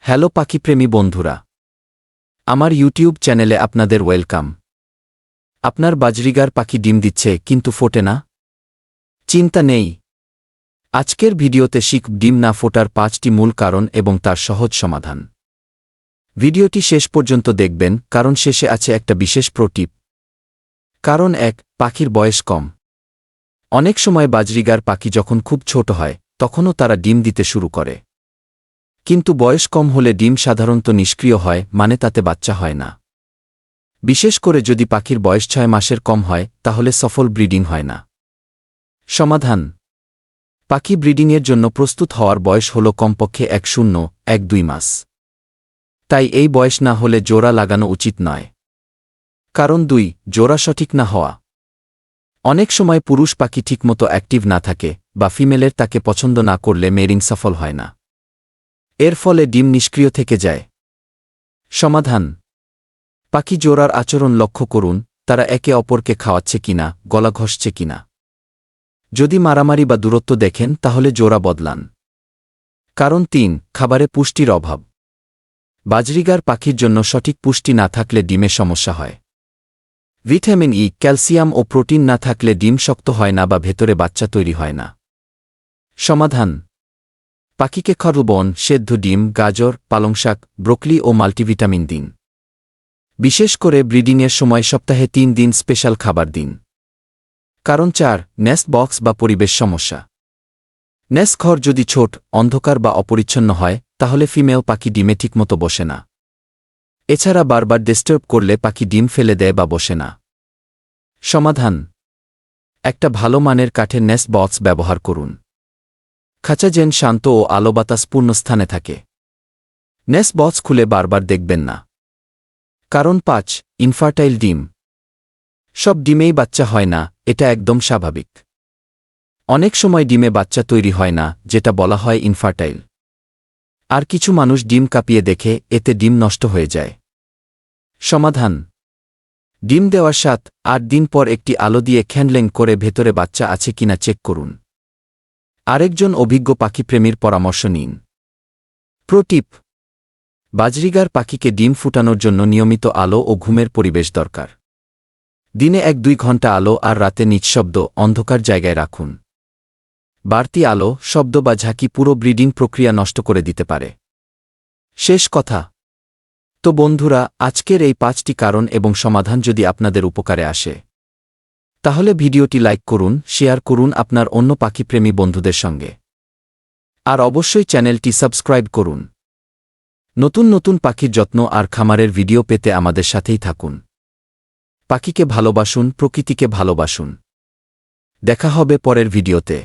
Hello পাখিপ্রেমী বন্ধুরা, আমার YouTube চ্যানেলে আপনাদের ওয়েলকাম। আপনার বাজরিগার পাখি ডিম দিচ্ছে কিন্তু ফোটে না? চিন্তা নেই, আজকের ভিডিওতে শিখব ডিম না ফোটার 5টি মূল কারণ এবং তার সহজ সমাধান। ভিডিওটি শেষ পর্যন্ত দেখবেন, কারণ শেষে আছে একটা বিশেষ প্রো টিপ। কারণ 1, পাখির বয়স কম। অনেক সময় বাজরিগার পাখি যখন খুব ছোট হয় তখনও তারা ডিম দিতে শুরু করে, কিন্তু বয়স কম হলে ডিম সাধারণত নিষ্ক্রিয় হয়, মানে তাতে বাচ্চা হয় না। বিশেষ করে যদি পাখির বয়স 6 মাসের কম হয়, তাহলে সফল ব্রিডিং হয় না। সমাধান: পাখি ব্রিডিংয়ের জন্য প্রস্তুত হওয়ার বয়স হল কমপক্ষে 1-2 মাস। তাই এই বয়স না হলে জোড়া লাগানো উচিত নয়। কারণ 2, জোড়া সঠিক না হওয়া। অনেক সময় পুরুষ পাখি ঠিকমতো অ্যাক্টিভ না থাকে বা ফিমেলের তাকে পছন্দ না করলে মেরিং সফল হয় না। এর ফলে ডিম নিষ্ক্রিয় থেকে যায়। সমাধান: পাখি জোড়ার আচরণ লক্ষ্য করুন, তারা একে অপরকে খাওয়াচ্ছে কিনা, গলা ঘষছে কিনা। যদি মারামারি বা দূরত্ব দেখেন তাহলে জোড়া বদলান। কারণ 3, খাবারে পুষ্টির অভাব। বাজরিগার পাখির জন্য সঠিক পুষ্টি না থাকলে ডিমে সমস্যা হয়। ভিটামিন ই, ক্যালসিয়াম ও প্রোটিন না থাকলে ডিম শক্ত হয় না বা ভেতরে বাচ্চা তৈরি হয় না। সমাধান: পাখিকে খরবন, সেদ্ধ ডিম, গাজর, পালংশাক, ব্রোকলি ও মাল্টিভিটামিন দিন। বিশেষ করে ব্রিডিংয়ের সময় সপ্তাহে 3 দিন স্পেশাল খাবার দিন। কারণ 4, নেস্ট বক্স বা পরিবেশ সমস্যা। নেস্ট ঘর যদি ছোট, অন্ধকার বা অপরিচ্ছন্ন হয় তাহলে ফিমেল পাখি ডিমে ঠিকমতো বসে না। এছাড়া বারবার ডিস্টার্ব করলে পাখি ডিম ফেলে দেয় বা বসে না। সমাধান: একটা ভালো মানের কাঠের নেস্ট বক্স ব্যবহার করুন। খাঁচা যেন শান্ত ও আলো বাতাসপূর্ণ স্থানে থাকে। নেস্ট বক্স খুলে বারবার দেখবেন না। কারণ 5, ইনফার্টাইল ডিম। সব ডিমেই বাচ্চা হয় না, এটা একদম স্বাভাবিক। অনেক সময় ডিমে বাচ্চা তৈরি হয় না, যেটা বলা হয় ইনফার্টাইল। আর কিছু মানুষ ডিম কাঁপিয়ে দেখে, এতে ডিম নষ্ট হয়ে যায়। সমাধান: ডিম দেওয়ার 7-8 দিন পর একটি আলো দিয়ে খ্যান্ডলেং করে ভেতরে বাচ্চা আছে কিনা চেক করুন। আরেকজন অভিজ্ঞ পাখিপ্রেমীর পরামর্শ নিন। প্রো টিপ: বাজরিগার পাখিকে ডিম ফুটানোর জন্য নিয়মিত আলো ও ঘুমের পরিবেশ দরকার। দিনে 1-2 ঘণ্টা আলো আর রাতে নিঃশব্দ, অন্ধকার জায়গায় রাখুন। বাড়তি আলো, শব্দ বা ঝাঁকি পুরো ব্রিডিং প্রক্রিয়া নষ্ট করে দিতে পারে। শেষ কথা: তো বন্ধুরা, আজকের এই 5টি কারণ এবং সমাধান যদি আপনাদের উপকারে আসে, তাহলে ভিডিওটি লাইক করুন, শেয়ার করুন আপনার অন্য পাখিপ্রেমী বন্ধুদের সঙ্গে। আর অবশ্যই চ্যানেলটি সাবস্ক্রাইব করুন। নতুন নতুন পাখির যত্ন আর খামারের ভিডিও পেতে আমাদের সাথেই থাকুন। পাখিকে ভালোবাসুন, প্রকৃতিকে ভালোবাসুন। দেখা হবে পরের ভিডিওতে।